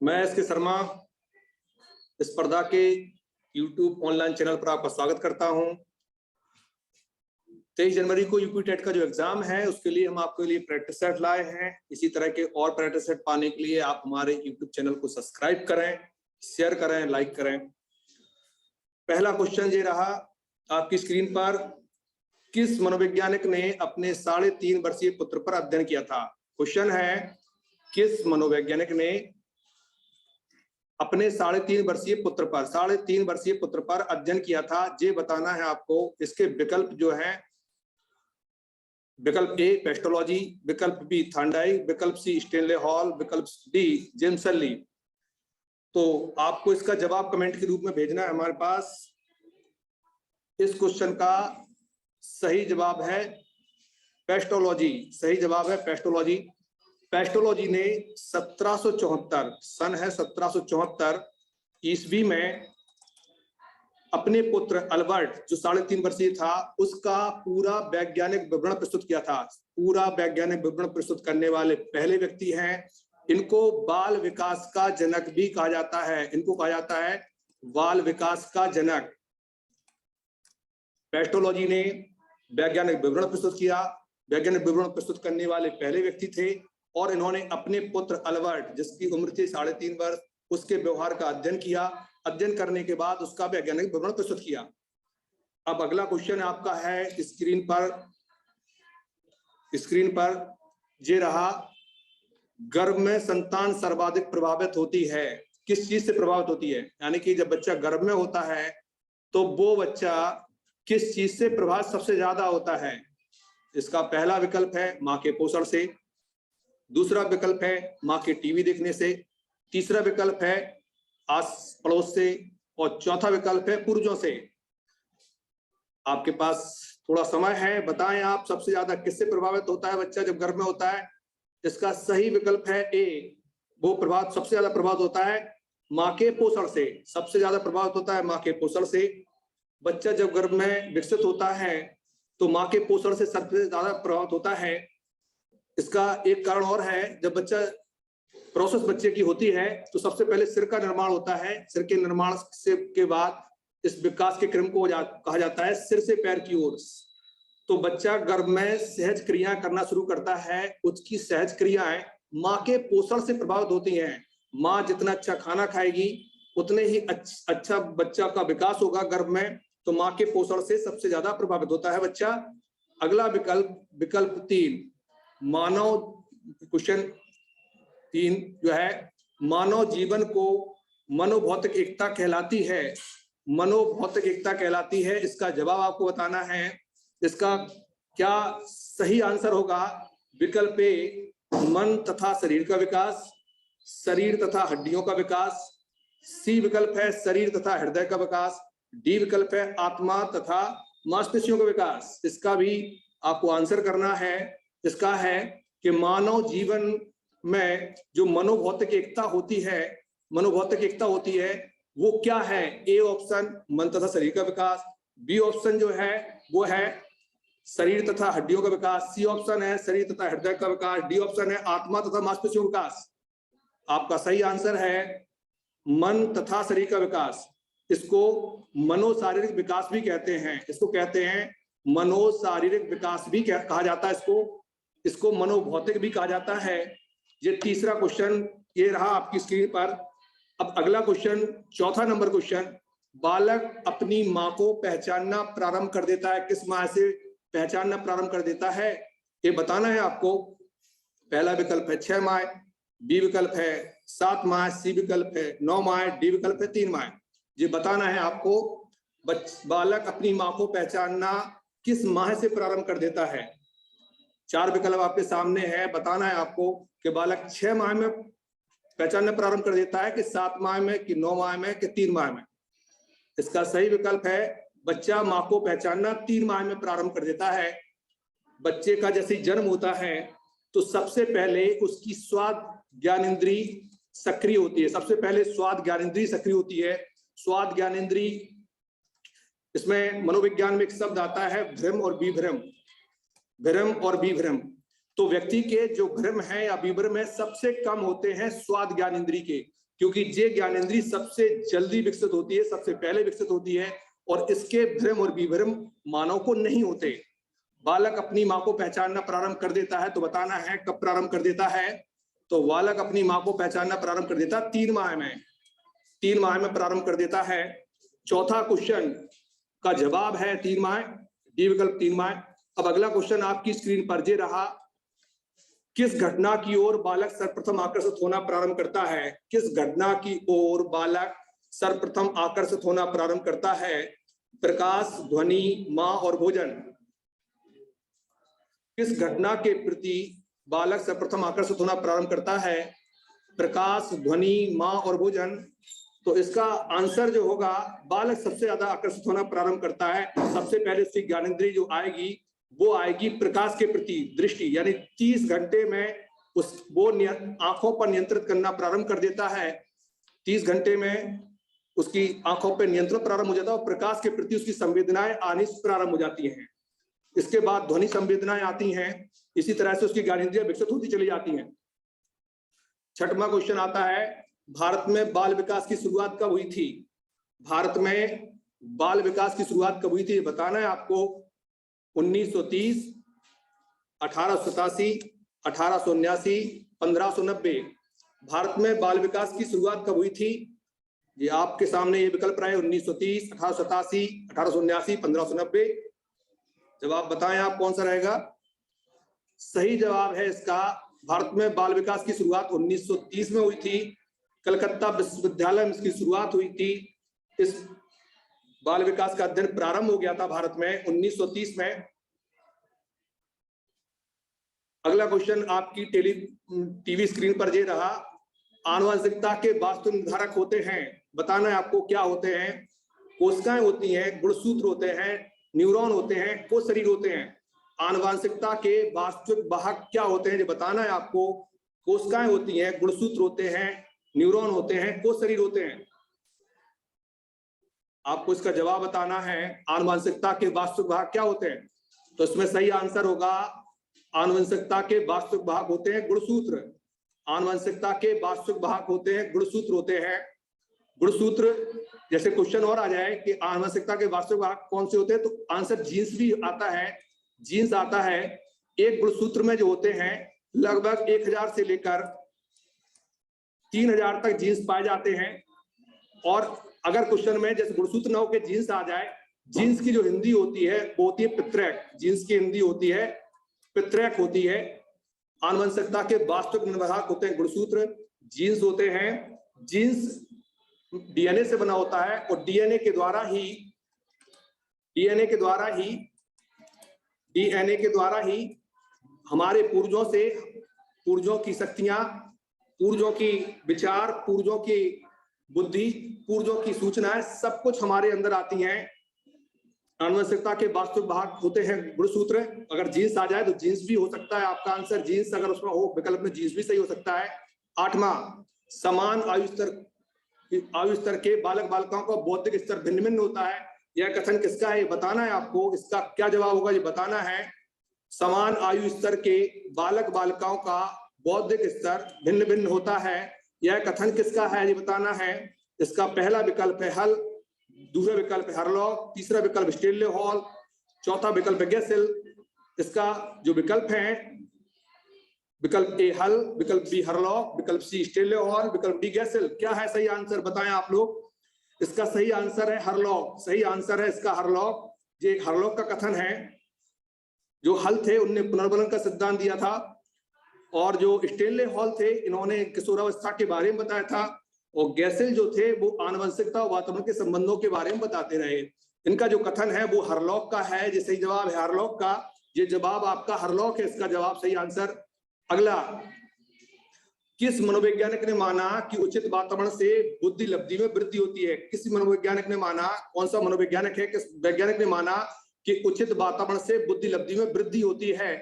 मैं एस के शर्मा स्पर्धा के YouTube ऑनलाइन चैनल पर आपका स्वागत करता हूं। 23 जनवरी को यूपी टेट का जो एग्जाम है उसके लिए हम आपके लिए प्रैक्टिस सेट लाए हैं। इसी तरह के और प्रैक्टिस सेट पाने के लिए आप हमारे YouTube चैनल को सब्सक्राइब करें, शेयर करें, लाइक करें। पहला क्वेश्चन ये रहा आपकी स्क्रीन पर, किस मनोवैज्ञानिक ने अपने 3.5 वर्षीय पुत्र पर अध्ययन किया था? क्वेश्चन है, किस मनोवैज्ञानिक ने अपने 3.5 वर्षीय पुत्र पर अध्ययन किया था? ये बताना है आपको। इसके विकल्प जो है, विकल्प ए पेस्टोलॉजी, विकल्प बी थांडाई, विकल्प सी स्टेनले हॉल, विकल्प डी जेम्स ली। तो आपको इसका जवाब कमेंट के रूप में भेजना है हमारे पास। इस क्वेश्चन का सही जवाब है पेस्टोलॉजी। सही जवाब है पेस्टोलॉजी। पेस्टोलॉजी ने 1774 सन है 1774 ईस्वी में अपने पुत्र अल्बर्ट जो 3.5 वर्षीय था उसका पूरा वैज्ञानिक विवरण प्रस्तुत किया था। पूरा वैज्ञानिक विवरण प्रस्तुत करने वाले पहले व्यक्ति हैं। इनको बाल विकास का जनक भी कहा जाता है। इनको कहा जाता है बाल विकास का जनक। पेस्टोलॉजी ने वैज्ञानिक विवरण प्रस्तुत किया। वैज्ञानिक विवरण प्रस्तुत करने वाले पहले व्यक्ति थे और इन्होंने अपने पुत्र अल्बर्ट जिसकी उम्र थी 3.5 वर्ष उसके व्यवहार का अध्ययन किया। अध्ययन करने के बाद उसका वैज्ञानिक विवरण प्रस्तुत किया। अब अगला क्वेश्चन आपका है स्क्रीन पर ये रहा, गर्भ में संतान सर्वाधिक प्रभावित होती है। किस चीज से प्रभावित होती है? यानी कि जब बच्चा गर्भ में होता है तो वो बच्चा किस चीज से प्रभावित सबसे ज्यादा होता है? इसका पहला विकल्प है मां के पोषण से, दूसरा विकल्प है मां के टीवी देखने से, तीसरा विकल्प है आस पड़ोस से और चौथा विकल्प है पूर्वजों से। आपके पास थोड़ा समय है, बताएं आप सबसे ज्यादा किससे प्रभावित होता है बच्चा जब गर्भ में होता है? इसका सही विकल्प है ए, वो सबसे ज्यादा प्रभावित होता है मां के पोषण से। सबसे ज्यादा प्रभावित होता है मां के पोषण से। बच्चा जब गर्भ में विकसित होता है तो मां के पोषण से सबसे ज्यादा प्रभावित होता है। इसका एक कारण और है, जब प्रोसेस बच्चे की होती है तो सबसे पहले सिर का निर्माण होता है। सिर के निर्माण के बाद इस विकास के क्रम को कहा जाता है सिर से पैर की ओर। तो बच्चा गर्भ में सहज क्रियाएं करना शुरू करता है। उसकी सहज क्रियाएं मां के पोषण से प्रभावित होती हैं। मां जितना अच्छा खाना खाएगी उतने ही अच्छा बच्चा का विकास होगा गर्भ में। तो मां के पोषण से सबसे ज्यादा प्रभावित होता है बच्चा। अगला विकल्प 3 मानव क्वेश्चन 3 जो है, मानव जीवन को मनोभौतिक एकता कहलाती है। मनोभौतिक एकता कहलाती है। इसका जवाब आपको बताना है। इसका क्या सही आंसर होगा? विकल्प ए मन तथा शरीर का विकास, शरीर तथा हड्डियों का विकास, सी विकल्प है शरीर तथा हृदय का विकास, डी विकल्प है आत्मा तथा मांसपेशियों का विकास। इसका भी आपको आंसर करना है। इसका है कि मानव जीवन में जो मनोभौतिक एकता होती है वो क्या है? ए ऑप्शन मन तथा शरीर का विकास, बी ऑप्शन जो है वो है शरीर तथा हड्डियों का विकास, सी ऑप्शन है शरीर तथा हृदय का विकास, डी ऑप्शन है आत्मा तथा मांसपेशियों का विकास। आपका सही आंसर है मन तथा शरीर का विकास। इसको मनोशारीरिक विकास भी कहते हैं। इसको कहते हैं मनोशारीरिक विकास भी कहा जाता है। इसको मनोभौतिक भी कहा जाता है। ये तीसरा क्वेश्चन ये रहा आपकी स्क्रीन पर। अब अगला क्वेश्चन, चौथा नंबर क्वेश्चन, बालक अपनी मां को पहचानना प्रारंभ कर देता है। किस माह से पहचानना प्रारंभ कर देता है ये बताना है आपको। पहला विकल्प है 6 माह, बी विकल्प है 7 माह, सी विकल्प है 9 माह, डी विकल्प है 3 माह। ये बताना है आपको बालक अपनी मां को पहचानना किस माह से प्रारंभ कर देता है। 4 विकल्प आपके सामने है। बताना है आपको कि बालक 6 माह में पहचानना प्रारंभ कर देता है कि 7 माह में कि 9 माह में कि 3 माह में। इसका सही विकल्प है बच्चा मां को पहचानना 3 माह में प्रारंभ कर देता है। बच्चे का जैसे जन्म होता है तो सबसे पहले उसकी स्वाद ज्ञानेंद्री सक्रिय होती है। सबसे पहले स्वाद ज्ञानेंद्री सक्रिय होती है। स्वाद ज्ञानेंद्री, इसमें मनोविज्ञान में एक शब्द आता है भ्रम और विभ्रम। भ्रम और विभ्रम। तो व्यक्ति के जो भ्रम है या विभ्रम है सबसे कम होते हैं स्वाद ज्ञान इंद्रिय के। क्योंकि ये ज्ञानेंद्रिय सबसे जल्दी विकसित होती है, सबसे पहले विकसित होती है, और इसके भ्रम और विभ्रम मानव को नहीं होते। बालक अपनी माँ को पहचानना प्रारंभ कर देता है, तो बताना है कब प्रारंभ कर देता है। तो बालक अपनी माँ को पहचानना प्रारंभ कर देता है 3 माह में, 3 माह में प्रारंभ कर देता है। चौथा क्वेश्चन का जवाब है 3 माह, डी विकल्प 3 माह। अब अगला क्वेश्चन आपकी स्क्रीन पर जे रहा, किस घटना की ओर बालक सर्वप्रथम आकर्षित होना प्रारंभ करता है? किस घटना की ओर बालक सर्वप्रथम आकर्षित होना प्रारंभ करता है? प्रकाश, ध्वनि, मां और भोजन। किस घटना के प्रति बालक सर्वप्रथम आकर्षित होना प्रारंभ करता है? प्रकाश, ध्वनि, मां और भोजन। तो इसका आंसर जो होगा, बालक सबसे ज्यादा आकर्षित होना प्रारंभ करता है, सबसे पहले इसकी ज्ञानेंद्रिय जो आएगी वो आएगी प्रकाश के प्रति, दृष्टि, यानी 30 घंटे में वो आंखों पर नियंत्रित करना प्रारंभ कर देता है। 30 घंटे में उसकी आंखों पर नियंत्रण प्रारंभ हो जाता है और प्रकाश के प्रति उसकी संवेदनाएं आनी प्रारंभ हो जाती हैं। इसके बाद ध्वनि संवेदनाएं आती हैं, इसी तरह से उसकी ज्ञानेंद्रियां विकसित होती चली जाती हैं। छठवां क्वेश्चन आता है, भारत में बाल विकास की शुरुआत कब हुई थी? भारत में बाल विकास की शुरुआत कब हुई थी बताना है आपको। 1930, 1887, 1879, 1590। भारत में बाल विकास की शुरुआत कब हुई थी? ये आपके सामने ये विकल्प रहे, 1930, 1887, 1879, 1590। जवाब बताएं आप कौन सा रहेगा। सही जवाब है इसका, भारत में बाल विकास की शुरुआत 1930 में हुई थी। कलकत्ता विश्वविद्यालय में इसकी शुरुआत हुई थी। इस बाल विकास का अध्ययन प्रारंभ हो गया था भारत में 1930 में। अगला क्वेश्चन आपकी टीवी स्क्रीन पर ये रहा, आनुवंशिकता के वास्तु निर्धारक होते हैं, बताना है आपको क्या होते हैं। कोशिकाएं होती हैं, गुणसूत्र होते हैं, न्यूरॉन होते हैं, कोश शरीर होते हैं। आनुवंशिकता के वास्तविक वाहक क्या होते हैं ये बताना है आपको। कोशिकाएं होती हैं, गुणसूत्र होते हैं, न्यूरॉन होते हैं, कोश शरीर होते हैं। आपको इसका जवाब बताना है, आनुवंशिकता के वास्तविक वाहक क्या होते हैं। तो इसमें सही आंसर होगा, आनुवंशिकता के वास्तविक वाहक होते हैं गुणसूत्र। आनुवंशिकता के वास्तविक वाहक होते हैं गुणसूत्र होते हैं। गुणसूत्र, जैसे क्वेश्चन और आ जाए कि आनुवंशिकता के वास्तविक वाहक कौन से होते हैं, तो आंसर जीन्स भी आता है, जीन्स आता है। एक गुणसूत्र में जो होते हैं लगभग 1000 से लेकर 3000 तक जीन्स पाए जाते हैं। और अगर क्वेश्चन में जैसे गुणसूत्र न हो के जीन्स आ जाए, जीन्स की जो हिंदी होती है वो होती है पित्रैक। जीन्स की हिंदी होती है पित्रैक होती है। आनुवंशिकता के वास्तविक निर्वाहक होते हैं गुणसूत्र, जीन्स होते हैं। जीन्स डीएनए से बना होता है और डीएनए के द्वारा ही हमारे पूर्वजों की शक्तियां, पूर्वजों की विचार, पूर्वजों की बुद्धि, पूर्वजों की सूचनाएं सब कुछ हमारे अंदर आती हैं। आनुवंशिकता के वास्तविक भाग होते हैं गुणसूत्र। अगर जीन्स आ जाए तो जीन्स भी हो सकता है आपका आंसर, जीन्स अगर उसमें हो विकल्प में जीन्स भी सही हो सकता है। 8वां, समान आयु स्तर के बालक बालिकाओं का बौद्धिक स्तर भिन्न भिन्न होता है, यह कथन किसका है ये बताना है आपको। इसका क्या जवाब होगा ये बताना है। समान आयु स्तर के बालक बालिकाओं का बौद्धिक स्तर भिन्न भिन्न होता है, यह कथन किसका है ये बताना है। इसका पहला विकल्प है हल, दूसरा विकल्प है हरलॉग, तीसरा विकल्प स्टेनले हॉल, चौथा विकल्प है गेसेल। इसका जो विकल्प है, विकल्प ए हल, विकल्प बी हरलॉग, विकल्प सी स्टेनले हॉल, विकल्प डी गेसेल। क्या है सही आंसर बताएं आप लोग। इसका सही आंसर है हरलॉग, सही आंसर है इसका हरलॉग। ये हरलॉग का कथन है। जो हल थे उनने पुनर्बलन का सिद्धांत दिया था, और जो स्टेनले हॉल थे इन्होंने किशोरावस्था के बारे में बताया था, और गेसेल जो थे वो आनुवंशिकता और वातावरण के संबंधों के बारे में बताते रहे। इनका जो कथन है वो हरलॉग का है, जो सही जवाब है हरलॉग का। ये जवाब आपका हरलॉग है, इसका जवाब सही आंसर। अगला, किस मनोवैज्ञानिक ने माना कि उचित वातावरण से बुद्धि लब्धि में वृद्धि होती है। किस मनोवैज्ञानिक ने माना, कौन सा मनोवैज्ञानिक है, किस वैज्ञानिक ने माना कि उचित वातावरण से बुद्धि लब्धि में वृद्धि होती है।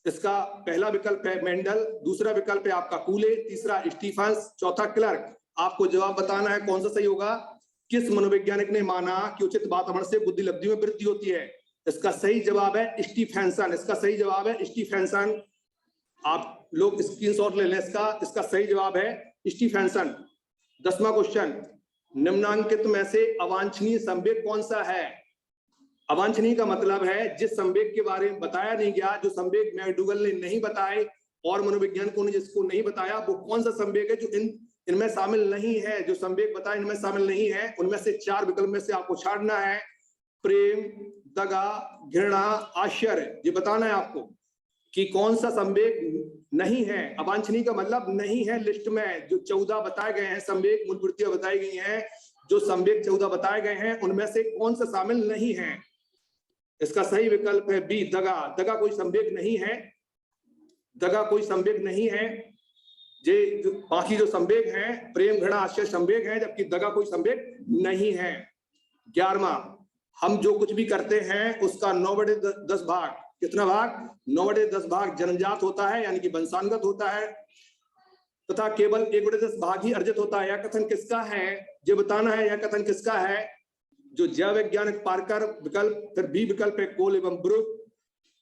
इसका पहला विकल्प है मेंडल, दूसरा विकल्प है आपका कूले, तीसरा स्टीफंस, चौथा क्लर्क। आपको जवाब बताना है कौन सा सही होगा। किस मनोवैज्ञानिक ने माना कि उचित वातावरण से बुद्धि लब्धि में वृद्धि होती है। इसका सही जवाब है स्टीफेंसन। इसका सही जवाब है स्टीफेंसन। आप लोग स्क्रीनशॉट ले लें इसका सही जवाब है स्टीफेंसन। 10वां क्वेश्चन, निम्नांकित में से अवांछनीय संवेग कौन सा है? अवांछनीय का मतलब है जिस संवेग के बारे में बताया नहीं गया, जो संवेग मैकडूगल ने नहीं बताए और मनोवैज्ञानिकों ने जिसको नहीं बताया, वो कौन सा संवेग है जो इनमें शामिल नहीं है। जो संवेग बताए इनमें शामिल नहीं है, उनमें से 4 विकल्प में से आपको छाड़ना है। प्रेम, दगा, घृणा, आश्चर्य, ये बताना है आपको कि कौन सा संवेग नहीं है। अवांछनीय का मतलब नहीं है लिस्ट में। जो 14 बताए गए हैं संवेग, मूलवृत्तियां बताई गई हैं, जो संवेग 14 बताए गए हैं उनमें से कौन सा शामिल नहीं है? इसका सही विकल्प है बी, दगा। दगा कोई संवेग नहीं है, दगा कोई संवेग नहीं है। ये बाकी जो संवेग हैं, प्रेम, घृणा, आश्चर्य संवेग हैं, जबकि दगा कोई संवेग नहीं है। 11वां, हम जो कुछ भी करते हैं उसका 9/10 भाग, कितना भाग? 9/10 भाग जन्मजात होता है, यानी कि वंशानुगत होता है, तथा केवल 1/10 भाग ही अर्जित होता है। यह कथन किसका है? ये बताना है, यह कथन किसका है? जो जैव वैज्ञानिक पार्कर विकल्प, फिर बी विकल्प है कोल एवं ब्रुक,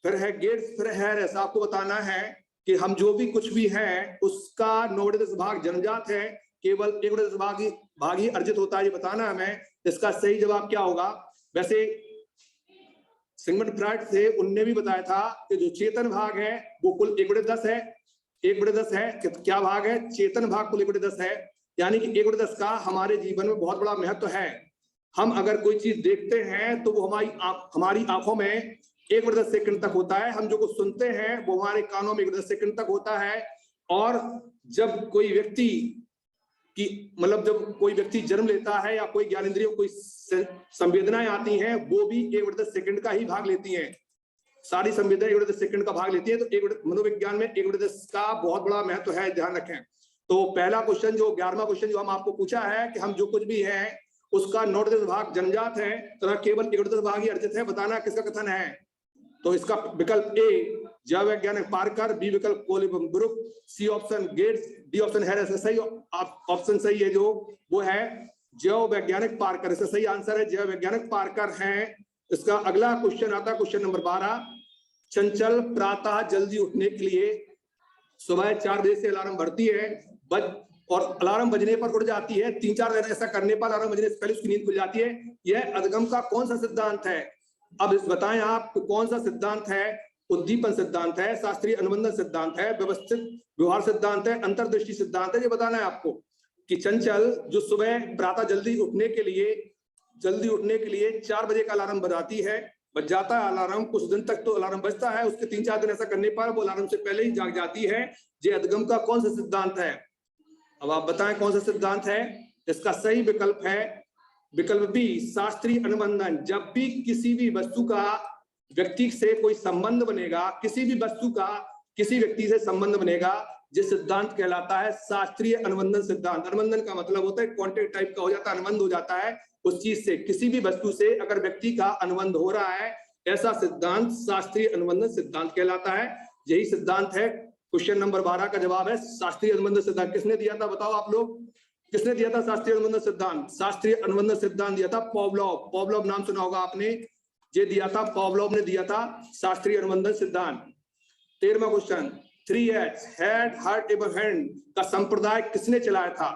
फिर है गेट्स, फिर हैरिस। आपको बताना है कि हम जो भी कुछ भी है उसका 9/10 भाग जन्मजात है, केवल 1/10 भाग ही अर्जित होता है, ये बताना है हमें। इसका सही जवाब क्या होगा? वैसे सिगमंड फ्रॉइड थे, उनने भी बताया था कि जो चेतन भाग है वो कुल 1/10 है। 1/10 है, क्या भाग है? चेतन भाग कुल 1/10 है, यानी कि 1/10 का हमारे जीवन में बहुत बड़ा महत्व है। हम अगर कोई चीज देखते हैं तो वो हमारी आंखों में 1/10 सेकंड तक होता है। हम जो कुछ सुनते हैं वो हमारे कानों में 1/10 सेकंड तक होता है। और जब कोई व्यक्ति जब कोई व्यक्ति जन्म लेता है या कोई ज्ञानेंद्रियों कोई संवेदनाएं आती हैं, वो भी 1/10 सेकंड का ही भाग लेती हैं। सारी संवेदनाएं 1/10 सेकंड का भाग लेती है। तो मनोविज्ञान में 1/10 का बहुत बड़ा महत्व है, ध्यान रखें। तो पहला क्वेश्चन, जो 11वां क्वेश्चन जो हम आपको पूछा है कि हम जो कुछ भी है उसका 9/10 भाग जन्मजात है, तो केवल 1/10 भाग ही अर्जित है, बताना किसका कथन है? तो इसका विकल्प ए जैव वैज्ञानिक पार्कर, बी विकल्प कोल एवं Brook, C option Gates, D option Harris. सही ऑप्शन सही है जो वो है जैव वैज्ञानिक पार्कर। इसका सही आंसर है जैव वैज्ञानिक पार्कर है। इसका अगला क्वेश्चन आता है क्वेश्चन नंबर 12। चंचल प्रातः जल्दी उठने के लिए सुबह 4 बजे से अलार्म भरती है और अलार्म बजने पर उठ जाती है। 3-4 दिन ऐसा करने पर अलार्म बजने से पहले उसकी नींद खुल जाती है। यह अधगम का कौन सा सिद्धांत है? अब इस बताएं आप कौन सा सिद्धांत है? उद्दीपन सिद्धांत है, शास्त्रीय अनुबंधन सिद्धांत है, व्यवस्थित व्यवहार सिद्धांत है, अंतर्दृष्टि सिद्धांत है। ये बताना है आपको कि चंचल जो सुबह प्रातः जल्दी उठने के लिए 4 बजे का अलार्म बजाती है, बज जाता है अलार्म, कुछ दिन तक तो अलार्म बजता है, उसके 3-4 दिन ऐसा करने पर वो अलार्म से पहले ही जाग जाती है। ये अधगम का कौन सा सिद्धांत है? अब आप बताएं कौन सा सिद्धांत है? इसका सही विकल्प है विकल्प बी, शास्त्रीय अनुबंधन। जब भी किसी भी वस्तु का व्यक्ति से कोई संबंध बनेगा, किसी भी वस्तु का किसी व्यक्ति से संबंध बनेगा, जिस सिद्धांत कहलाता है शास्त्रीय अनुबंधन सिद्धांत। अनुबंधन का मतलब होता है कॉन्टेक्ट टाइप का हो जाता है, अनुबंध हो जाता है उस चीज से, किसी भी वस्तु से अगर व्यक्ति का अनुबंध हो रहा है, ऐसा सिद्धांत शास्त्रीय अनुबंधन सिद्धांत कहलाता है। यही सिद्धांत है। क्वेश्चन नंबर 12 का जवाब है शास्त्रीय अनुबंधन सिद्धांत। किसने दिया था बताओ आप लोग, किसने दिया था शास्त्रीय अनुबंधन सिद्धांत? शास्त्रीय अनुबंधन सिद्धांत दिया था पावलोव। पावलोव नाम सुना होगा आपने, ये दिया था, पावलोव ने दिया था शास्त्रीय अनुबंधन सिद्धांत। 13वां क्वेश्चन, 3H हेड, हार्ट एवं हैंड का संप्रदाय किसने चलाया था?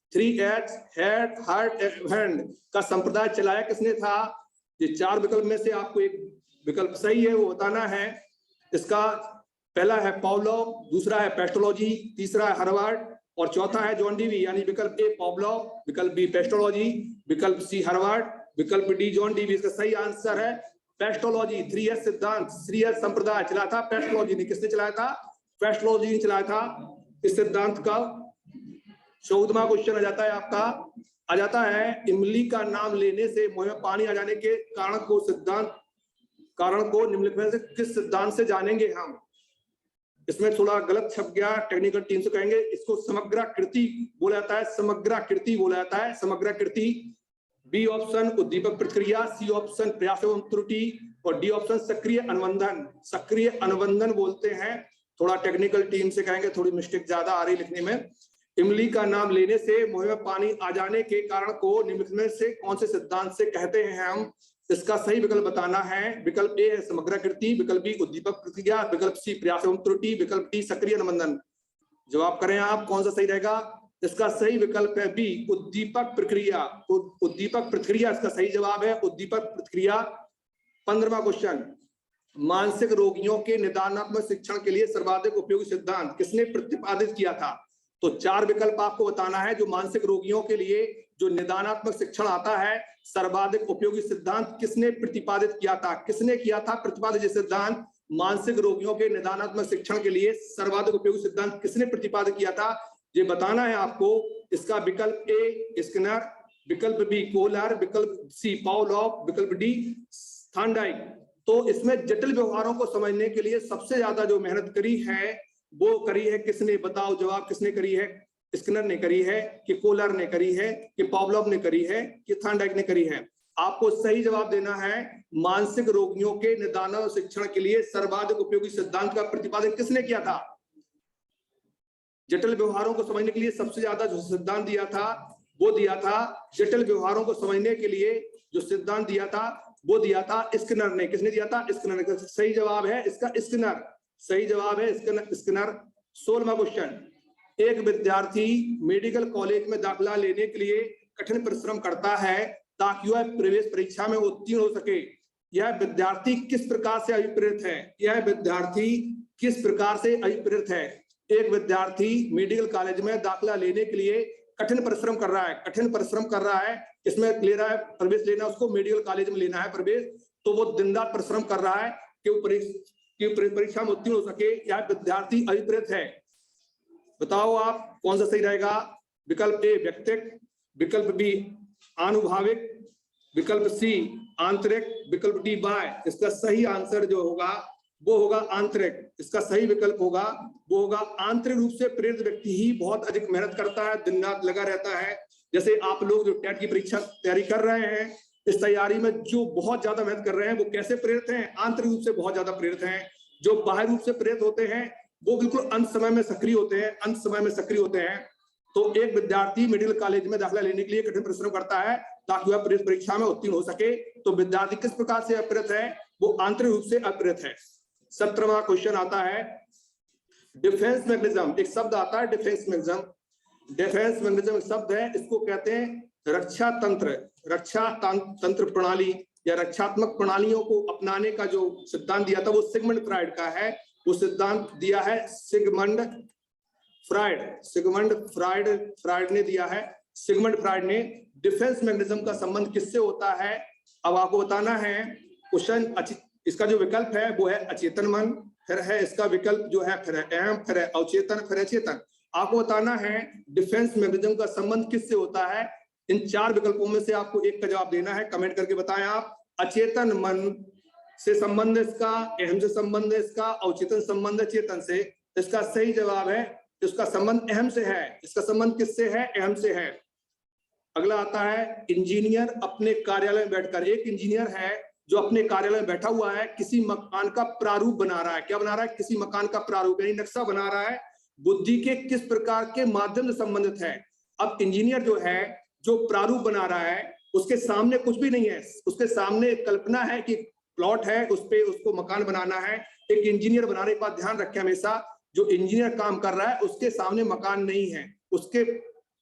3H हेड, हार्ट एवं हैंड का संप्रदाय चलाया किसने था? ये 4 विकल्प में से आपको एक विकल्प सही है वो बताना है। इसका पहला है पावलोव, दूसरा है पेस्टोलॉजी, तीसरा है हार्वर्ड और चौथा है जॉन डीवी। यानी विकल्प ए पावलोव, विकल्प बी पेस्टोलॉजी, विकल्प सी हार्वर्ड, विकल्प डी जॉन डीवी। इसका सही आंसर है पेस्टोलॉजी। 3S सिद्धांत, 3S संप्रदाय चला था पेस्टोलॉजी ने। किसने चलाया था? पेस्टोलॉजी ने चलाया था इस सिद्धांत का। 14वां क्वेश्चन आ जाता है आपका, आ जाता है इमली का नाम लेने से मुंह में पानी आ जाने के कारण को निम्नलिखित में से किस सिद्धांत से जानेंगे हम? इसमें थोड़ा गलत छप गया, टेक्निकल टीम से कहेंगे इसको समग्राकृति बोला जाता है, समग्राकृति बोला जाता है, समग्राकृति। बी ऑप्शन उद्दीपक प्रतिक्रिया, सी ऑप्शन प्रयास एवं त्रुटि और डी ऑप्शन सक्रिय अनुबंधन। सक्रिय अनुबंधन बोलते हैं, थोड़ा टेक्निकल टीम से कहेंगे, थोड़ी मिस्टेक ज्यादा आ रही लिखने में। इमली का नाम लेने से मुंह में पानी आ जाने के कारण को निम्नलिखित में से कौन से सिद्धांत से कहते हैं हम? इसका सही विकल्प बताना है। विकल्प ए है समग्राकृति, विकल्प बी उद्दीपक प्रतिक्रिया, विकल्प सी प्रयास एवं त्रुटि, विकल्प डी सक्रिय अनुबंधन। जवाब करें आप, कौन सा सही रहेगा? इसका सही विकल्प है बी, उद्दीपक प्रक्रिया। उद्दीपक प्रक्रिया इसका सही जवाब है, उद्दीपक प्रक्रिया। 15वां क्वेश्चन, मानसिक रोगियों के निदानात्मक शिक्षण के लिए सर्वाधिक उपयोगी सिद्धांत किसने प्रतिपादित किया था? तो 4 विकल्प आपको बताना है जो मानसिक रोगियों के लिए जो निदानात्मक शिक्षण आता है, सर्वाधिक उपयोगी सिद्धांत किसने प्रतिपादित किया था? किसने किया था प्रतिपादित सिद्धांत? मानसिक रोगियों के निदानात्मक शिक्षण के लिए सर्वाधिक उपयोगी सिद्धांत किसने प्रतिपादित किया था, ये बताना है आपको। इसका विकल्प ए स्किनर, विकल्प बी कोहलर, विकल्प सी पावलोव, विकल्प डी थांडाइक। तो इसमें जटिल व्यवहारों को समझने के लिए सबसे ज्यादा जो मेहनत करी है वो करी है किसने? बताओ जवाब किसने करी है? स्किनर ने करी है कि कोहलर ने करी है कि पावलोव ने करी है कि थांडाइक ने करी है? आपको सही जवाब देना है, मानसिक रोगियों के निदान शिक्षण के लिए सर्वाधिक उपयोगी सिद्धांत का प्रतिपादन किसने किया था? जटिल व्यवहारों को समझने के लिए सबसे ज्यादा जो सिद्धांत दिया था वो दिया था, जटिल व्यवहारों को समझने के लिए जो सिद्धांत दिया था वो दिया था स्किनर ने। किसने दिया था? स्किनर ने। सही जवाब है इसका स्किनर, सही जवाब है स्किनर। 16वां क्वेश्चन, एक विद्यार्थी मेडिकल कॉलेज में दाखिला लेने के लिए कठिन परिश्रम करता है ताकि वह प्रवेश परीक्षा में उत्तीर्ण हो सके। यह विद्यार्थी किस प्रकार से अभिप्रेरित है? यह विद्यार्थी किस प्रकार से अभिप्रेरित है? एक विद्यार्थी मेडिकल कॉलेज में दाखिला लेने के लिए कठिन परिश्रम कर रहा है, कठिन परिश्रम कर रहा है, इसमें ले रहा है प्रवेश लेना, उसको मेडिकल कॉलेज में लेना है प्रवेश, तो वो दिन रात परिश्रम कर रहा है कि वो परीक्षा में उत्तीर्ण हो सके। यह विद्यार्थी अभिप्रेरित है। बताओ आप कौन सा सही रहेगा? विकल्प ए व्यक्तिक, विकल्प बी आनुभाविक, विकल्प सी आंतरिक, विकल्प डी बाह्य। इसका सही आंसर जो होगा वो होगा आंतरिक। इसका सही विकल्प होगा वो होगा आंतरिक रूप से प्रेरित व्यक्ति ही बहुत अधिक मेहनत करता है, दिन रात लगा रहता है। जैसे आप लोग जो टेट की परीक्षा तैयारी कर रहे हैं, इस तैयारी में जो बहुत ज्यादा मेहनत कर रहे हैं वो कैसे प्रेरित हैं? आंतरिक रूप से बहुत ज्यादा प्रेरित हैं। जो बाह्य रूप से प्रेरित होते हैं वो बिल्कुल अंत समय में सक्रिय होते हैं, अंत समय में सक्रिय होते हैं। तो एक विद्यार्थी मेडिकल कॉलेज में दाखिला लेने के लिए कठिन परिश्रम करता है ताकि वह प्रवेश परीक्षा में उत्तीर्ण हो सके। तो विद्यार्थी किस प्रकार से अप्रेरित है? वो आंतरिक रूप से अप्रेरित है। 17वां क्वेश्चन आता है डिफेंस मैकेनिज्म। एक शब्द आता है डिफेंस मैकेनिज्म। डिफेंस मैकेनिज्म एक शब्द है, इसको कहते हैं रक्षा तंत्र। रक्षा तंत्र प्रणाली या रक्षात्मक प्रणालियों को अपनाने का जो सिद्धांत दिया था वो सिगमंड फ्राइड का है। वो सिद्धांत दिया है सिगमंड फ्राइड ने दिया है। सिगमंड फ्राइड ने। डिफेंस मैकेनिज्म का संबंध किससे होता है? अब आपको बताना है। क्वेश्चन इसका जो विकल्प है वो है अचेतन मन, फिर है इसका विकल्प जो है फिर है अहम, फिर है अवचेतन, फिर है चेतन। आपको बताना है डिफेंस मैकेनिज्म का संबंध किससे होता है। इन 4 विकल्पों में से आपको एक का जवाब देना है, कमेंट करके बताएं आप। अचेतन मन से संबंध इसका, अहम से संबंध इसका, अवचेतन संबंध चेतन से। इसका सही जवाब है इसका संबंध अहम से है। इसका संबंध किससे है? अहम से है। अगला आता है इंजीनियर अपने कार्यालय में बैठकर। एक इंजीनियर है जो अपने कार्यालय में बैठा हुआ है, किसी मकान का प्रारूप बना रहा है। क्या बना रहा है? किसी मकान का प्रारूप यानी नक्शा बना रहा है। बुद्धि के किस प्रकार के माध्यम से संबंधित है? अब इंजीनियर जो है जो प्रारूप बना रहा है उसके सामने कुछ भी नहीं है, उसके सामने कल्पना है कि प्लॉट है, उस पे उसको मकान बनाना है। एक इंजीनियर बनाने के बाद ध्यान रखें हमेशा, जो इंजीनियर काम कर रहा है उसके सामने मकान नहीं है, उसके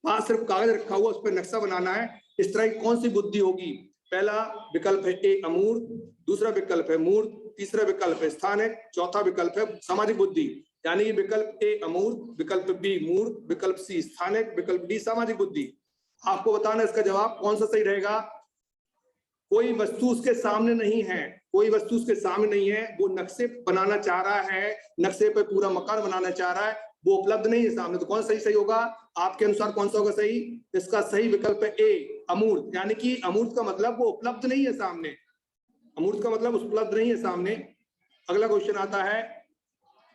पास सिर्फ कागज रखा हुआ, उस पर नक्शा बनाना है। इस तरह की कौन सी बुद्धि होगी? पहला विकल्प है ए अमूर्त, दूसरा विकल्प है मूर्त, तीसरा विकल्प है स्थानिक, चौथा विकल्प है सामाजिक बुद्धि। यानी विकल्प ए अमूर्त, विकल्प बी मूर्त, विकल्प सी स्थानिक, विकल्प डी सामाजिक बुद्धि। आपको बताना इसका जवाब कौन सा सही रहेगा। कोई वस्तु उसके सामने नहीं है, कोई वस्तु उसके सामने नहीं है, वो नक्शे बनाना चाह रहा है, नक्शे पे पूरा मकान बनाना चाह रहा है, वो उपलब्ध नहीं है सामने। तो कौन सही होगा आपके अनुसार? कौन सा होगा सही? इसका सही विकल्प है ए अमूर्त। यानी कि अमूर्त का मतलब वो उपलब्ध नहीं है सामने, अमूर्त का मतलब उपलब्ध नहीं है सामने। अगला क्वेश्चन आता है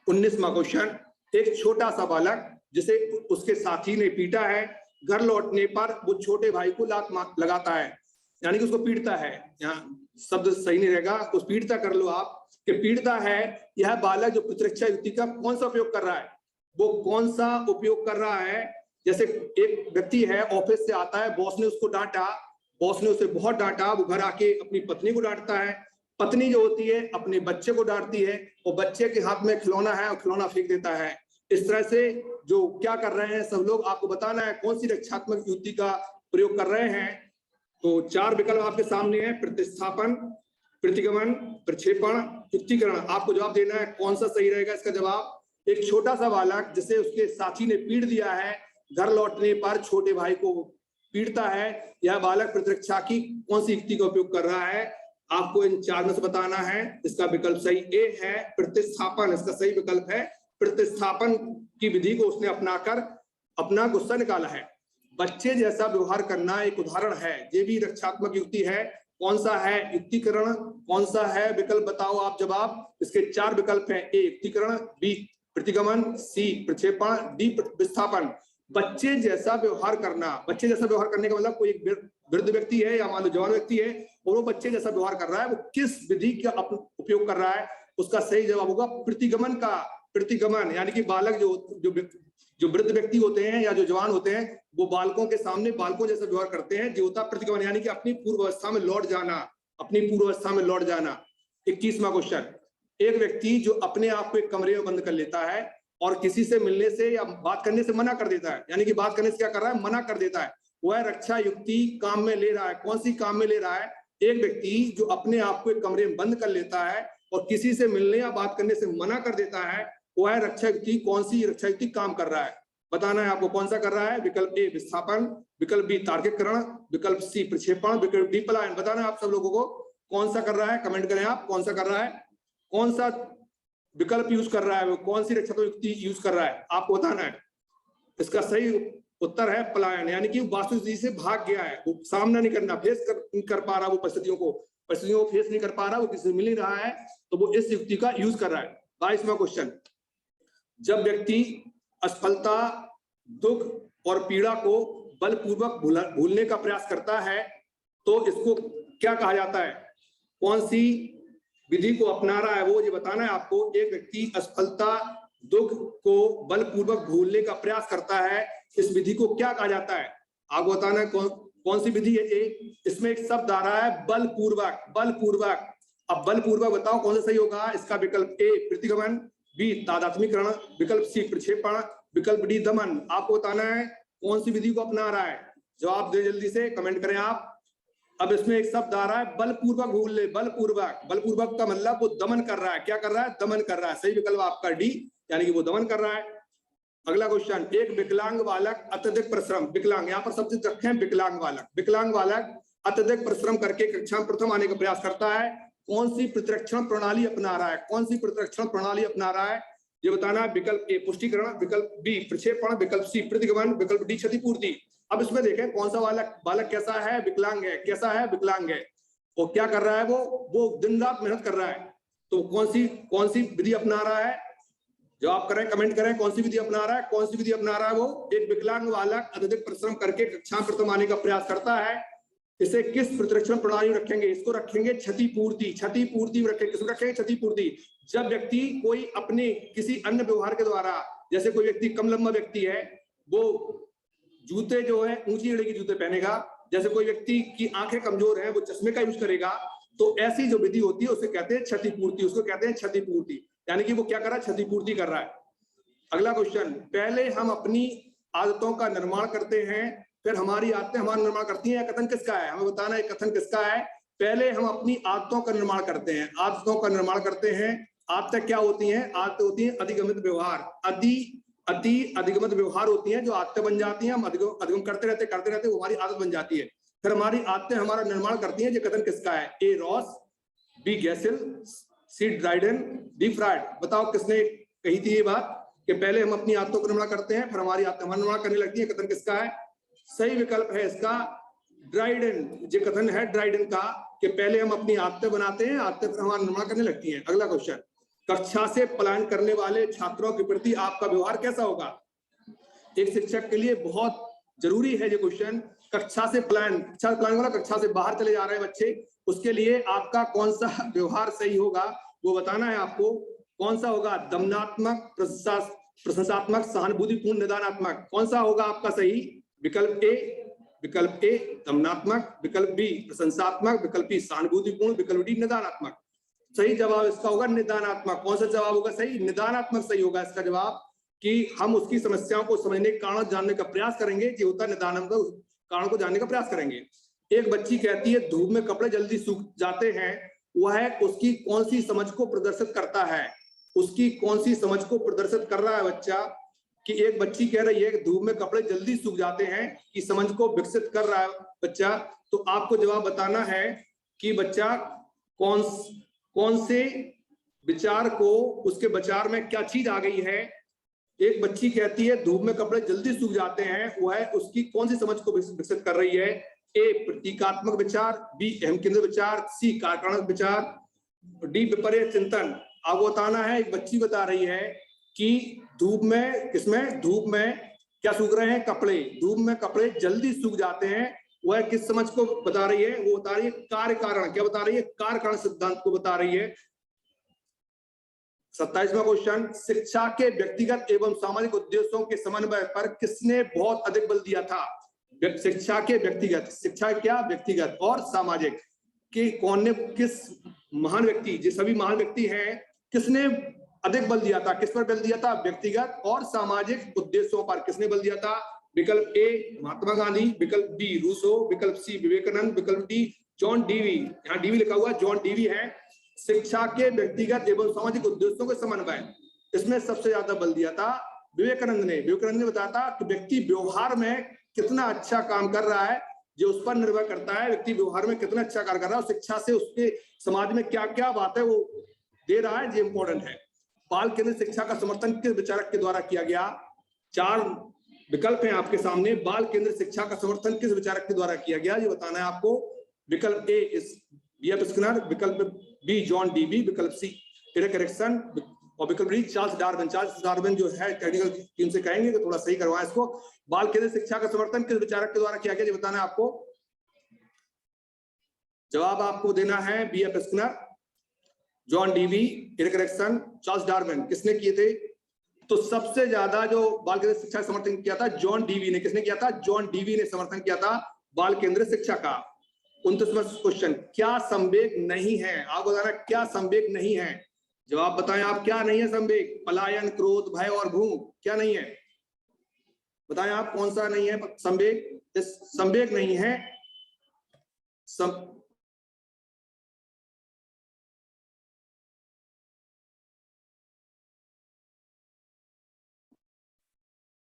19वां क्वेश्चन। एक छोटा सा बालक जिसे उसके साथी ने पीटा है, घर लौटने पर वो छोटे भाई को लात लगाता है, यानी कि उसको पीटता है। यहाँ शब्द सही नहीं रहेगा, उस पीड़ता कर लो आप कि पीड़ता है। यह बालक जो प्रतिरक्षा युक्ति का कौन सा उपयोग कर रहा है? वो कौन सा उपयोग कर रहा है? जैसे एक व्यक्ति है, ऑफिस से आता है, बॉस ने उसको डांटा, बॉस ने उसे बहुत डांटा, वो घर आके अपनी पत्नी को डांटता है, पत्नी जो होती है अपने बच्चे को डांटती है, और बच्चे के हाथ में खिलौना है और खिलौना फेंक देता है। इस तरह से जो क्या कर रहे हैं सब लोग, आपको बताना है कौन सी रक्षात्मक युक्ति का प्रयोग कर रहे हैं। तो 4 विकल्प आपके सामने है, प्रतिस्थापन, प्रतिगमन, प्रक्षेपण, युक्तिकरण। आपको जवाब देना है कौन सा सही रहेगा इसका जवाब। एक छोटा सा बालक जिसे उसके साथी ने पीट दिया है, घर लौटने पर छोटे भाई को पीटता है, यह बालक प्रतिरक्षा की कौन सी युक्ति का उपयोग कर रहा है? आपको इन 4 में से बताना है। इसका विकल्प सही ए है, प्रतिस्थापन इसका सही विकल्प है। प्रतिस्थापन की विधि को उसने अपनाकर अपना गुस्सा निकाला है। बच्चे जैसा व्यवहार करना एक उदाहरण है, ये भी रक्षात्मक युक्ति है। कौन सा है? युक्तिकरण। कौन सा है विकल्प बताओ आप जवाब। इसके 4 विकल्प हैं, ए युक्तिकरण, बी प्रतिगमन, सी प्रक्षेपण, डी विस्थापन। बच्चे जैसा व्यवहार करना, बच्चे जैसा व्यवहार करने का मतलब कोई एक वृद्ध व्यक्ति है या मान लो जवान व्यक्ति है और वो बच्चे जैसा व्यवहार कर रहा है, वो किस विधि का उपयोग कर रहा है? उसका सही जवाब होगा प्रतिगमन का। प्रतिगमन यानी कि बालक जो वृद्ध व्यक्ति होते हैं या जो जवान होते हैं, वो बालकों के सामने बालकों जैसा व्यवहार करते हैं, जो होता प्रतिगमन यानी कि अपनी पूर्व अवस्था में लौट जाना, अपनी पूर्व अवस्था में लौट जाना। 21वां क्वेश्चन, एक व्यक्ति जो अपने आप को एक कमरे में बंद कर लेता है और किसी से मिलने से या बात करने से मना कर देता है, यानी कि बात करने से क्या कर रहा है? मना कर देता है। वह रक्षा युक्ति काम में ले रहा है। कौन सी काम में ले रहा है? एक व्यक्ति जो अपने आप को एक कमरे में बंद कर लेता है और किसी से मिलने या बात करने से मना कर देता है, वह रक्षा युक्ति कौन सी रक्षा युक्ति काम कर रहा है? बताना है आपको कौन सा कर रहा है। विकल्प ए विस्थापन, विकल्प बी तार्किककरण, विकल्प सी प्रक्षेपण, विकल्प डी पलायन। बताना है आप सब लोगों को कौन सा कर रहा है, कमेंट करें आप कौन सा कर रहा है, कौन सा विकल्प यूज कर रहा है, वो कौन सी रक्षात्मक युक्ति यूज कर रहा है, आपको बताना है। इसका सही उत्तर है पलायन, यानी कि वास्तु स्थिति से भाग गया है, वो सामना नहीं करना, फेस कर पा रहा, वो परिस्थितियों को फेस नहीं कर पा रहा, वो किसी से मिल नहीं रहा है, तो वो इस युक्ति का यूज कर रहा है। 22वां क्वेश्चन, जब व्यक्ति असफलता, दुख और पीड़ा को बलपूर्वक भूलने का प्रयास करता है तो इसको क्या कहा जाता है? कौन सी विधि को अपना रहा है वो ये बताना है आपको। एक व्यक्ति असफलता, दुख को बलपूर्वक भूलने का प्रयास करता है, इस विधि को क्या कहा जाता है? आपको बताना है कौन सी विधि है ये। इसमें एक शब्द आ रहा है बलपूर्वक, बलपूर्वक। अब बलपूर्वक बताओ कौन सा सही होगा। इसका विकल्प ए प्रतिगमन, बी तादात्म्यकरण, विकल्प सी प्रक्षेपण, विकल्प डी दमन। आपको बताना है कौन सी विधि को अपना रहा है। जवाब दे जल्दी से, कमेंट करें आप। अब इसमें एक शब्द आ रहा है बलपूर्वक भूल ले, बलपूर्वक। बलपूर्वक का मतलब वो दमन कर रहा है। क्या कर रहा है? दमन कर रहा है। सही विकल्प आपका डी, यानी कि वो दमन कर रहा है। अगला क्वेश्चन, एक विकलांग बालक अत्यधिक परिश्रम, विकलांग यहाँ पर शब्द रखे हैं विकलांग बालक, विकलांग बालक अत्यधिक परिश्रम करके कक्षा में प्रथम आने का प्रयास करता है, कौन सी प्रतिरक्षण प्रणाली अपना रहा है? कौन सी प्रतिरक्षण प्रणाली अपना रहा है ये बताना है। विकल्प ए पुष्टिकरण, विकल्प बी प्रक्षेपण, विकल्प सी प्रतिगमन, विकल्प डी क्षतिपूर्ति। अब इसमें देखें कौन सा बालक कैसा है? विकलांग है। कैसा है? विकलांग है। वो क्या कर रहा है? वो दिन रात मेहनत कर रहा है। तो कौन सी विधि अपना रहा है? जवाब करें, कमेंट करें कौन सी विधि अपना रहा है। कौन सी विधि अपना रहा है वो? एक विकलांग बालक अत्यधिक परिश्रम करके कक्षा में प्रथम आने का प्रयास करता है, इसे किस प्रतिरक्षण प्रणाली में रखेंगे? इसको रखेंगे क्षतिपूर्ति। क्षतिपूर्ति रखेंगे। किसको रखेंगे? क्षतिपूर्ति। जब व्यक्ति कोई अपने किसी अन्य व्यवहार के द्वारा, जैसे कोई व्यक्ति कम लंबा व्यक्ति है, वो जूते जो है ऊंची एड़ी के जूते पहनेगा, जैसे कोई व्यक्ति की आंखें कमजोर है वो चश्मे का यूज करेगा, तो ऐसी जो विधि होती है उसे कहते हैं क्षतिपूर्ति। उसको कहते हैं क्षतिपूर्ति, यानी कि वो क्या कर रहा है? क्षतिपूर्ति कर रहा है। अगला क्वेश्चन, पहले हम अपनी आदतों का निर्माण करते हैं, फिर हमारी आदतें हमारा निर्माण करती हैं। कथन किसका है? हमें बताना है कथन किसका है। पहले हम अपनी आदतों का निर्माण करते हैं, आदतों का निर्माण करते हैं। आदतें क्या होती हैं? आदतें होती हैं अधिगमित व्यवहार, अधिगमित व्यवहार होती हैं जो आदतें बन जाती हैं। हम अधिगम करते रहते वो हमारी आदत बन जाती है। फिर हमारी आदतें हमारा निर्माण करती हैं। ये कथन किसका है? ए रॉस, बी गैसिल, सी ड्राइडन, डी फ्राइड। बताओ किसने कही थी ये बात कि पहले हम अपनी आदतों का निर्माण करते हैं फिर हमारी आदतें हमारा निर्माण करने लगती है। कथन किसका है? सही विकल्प है इसका ड्राइडन। ये कथन है ड्राइडन का कि पहले हम अपनी आदतें बनाते हैं, आदतें फिर हमारा निर्माण करने लगती हैं। अगला क्वेश्चन, कक्षा से पलायन करने वाले छात्रों के प्रति आपका व्यवहार कैसा होगा? एक शिक्षक के लिए बहुत जरूरी है ये क्वेश्चन। कक्षा से पलायन वाला, कक्षा से बाहर चले जा रहे हैं बच्चे, उसके लिए आपका कौन सा व्यवहार सही होगा वो बताना है आपको। कौन सा होगा? दमनात्मक, प्रशंसात्मक, सहानुभूतिपूर्ण, निदानात्मक। कौन सा होगा आपका सही? विकल्प ए दमनात्मक, विकल्प बी प्रशंसात्मक, विकल्प बी सहानुभूतिपूर्ण, विकल्प डी निदानात्मक। सही जवाब इसका होगा निदानात्मक। कौन सा जवाब होगा सही? निदानात्मक सही होगा इसका जवाब। कि हम उसकी समस्याओं को समझने के कारण जानने का प्रयास करेंगे, जो होता है निदान कारण को जानने का प्रयास करेंगे। एक बच्ची कहती है धूप में कपड़े जल्दी सूख जाते हैं, वह उसकी कौन सी समझ को प्रदर्शित करता है? उसकी कौन सी समझ को प्रदर्शित कर रहा है बच्चा? कि एक बच्ची कह रही है कि धूप में कपड़े जल्दी सूख जाते हैं, कि समझ को विकसित कर रहा है बच्चा। तो आपको जवाब बताना है कि बच्चा कौन से विचार को, उसके विचार में क्या चीज आ गई है। एक बच्ची कहती है धूप में कपड़े जल्दी सूख जाते हैं, वह उसकी कौन सी समझ को विकसित कर रही है? ए प्रतीकात्मक विचार, बी अहम केंद्रित विचार, सी कारणात्मक विचार, डी विपर्य चिंतन। आपको बताना है, एक बच्ची बता रही है कि धूप में, किसमें, धूप में क्या सूख रहे हैं? कपड़े। धूप में कपड़े जल्दी सूख जाते हैं, वह किस समझ को बता रही है? वो बता रही है कार्य कारण। क्या बता रही है? कार्य कारण सिद्धांत को बता रही है। 27वां क्वेश्चन, शिक्षा के व्यक्तिगत एवं सामाजिक उद्देश्यों के समन्वय पर किसने बहुत अधिक बल दिया था? शिक्षा के व्यक्तिगत, शिक्षा क्या, व्यक्तिगत और सामाजिक, कि कौन ने, किस महान व्यक्ति, जो सभी महान व्यक्ति हैं, किसने अधिक बल दिया था? किस पर बल दिया था? व्यक्तिगत और सामाजिक उद्देश्यों पर किसने बल दिया था? विकल्प ए महात्मा गांधी, विकल्प बी रूसो, विकल्प सी विवेकानंद, विकल्प डी जॉन डीवी। यहाँ डीवी लिखा हुआ, जॉन डीवी है। शिक्षा के व्यक्तिगत एवं सामाजिक उद्देश्यों के समन्वय, इसमें सबसे ज्यादा बल दिया था विवेकानंद ने। विवेकानंद ने बताया था कि व्यक्ति व्यवहार में कितना अच्छा काम कर रहा है, जो उस पर निर्भर करता है। व्यक्ति व्यवहार में कितना अच्छा कार्य कर रहा है, शिक्षा से उसके समाज में क्या क्या बात है वो दे रहा है, ये इंपॉर्टेंट है। बाल केंद्रित शिक्षा का समर्थन किस विचारक के द्वारा किया गया? 4 विकल्प हैं आपके सामने। बाल केंद्रित शिक्षा का समर्थन किस विचारक के द्वारा किया गया, ये बताना है आपको। विकल्प ए बीएफ स्किनर, विकल्प बी जॉन डीवी, विकल्प सी एरिक एरिक्सन और विकल्प D Charles Darwin. Charles Darwin जो है टेक्निकल टीम से कहेंगे कि थोड़ा सही करवाएं इसको। बाल केंद्रित शिक्षा का समर्थन किस विचारक के द्वारा किया गया, ये बताना है आपको। जवाब आपको देना है BF Skinner, John Dewey, Erik Erikson, Charles Darwin. किसने किए थे? तो सबसे ज्यादा जो बाल केंद्रित शिक्षा का समर्थन किया था जॉन डीवी ने। किसने किया था? जॉन डीवी ने समर्थन किया था बाल केंद्रित शिक्षा का। 29वां क्वेश्चन, क्या संवेग नहीं है? आप बताना क्या संवेग नहीं है। जवाब बताएं आप, क्या नहीं है संवेग? पलायन, क्रोध, भय और भूख, क्या नहीं है? बताएं आप कौन सा नहीं है संवेग? संवेग नहीं है।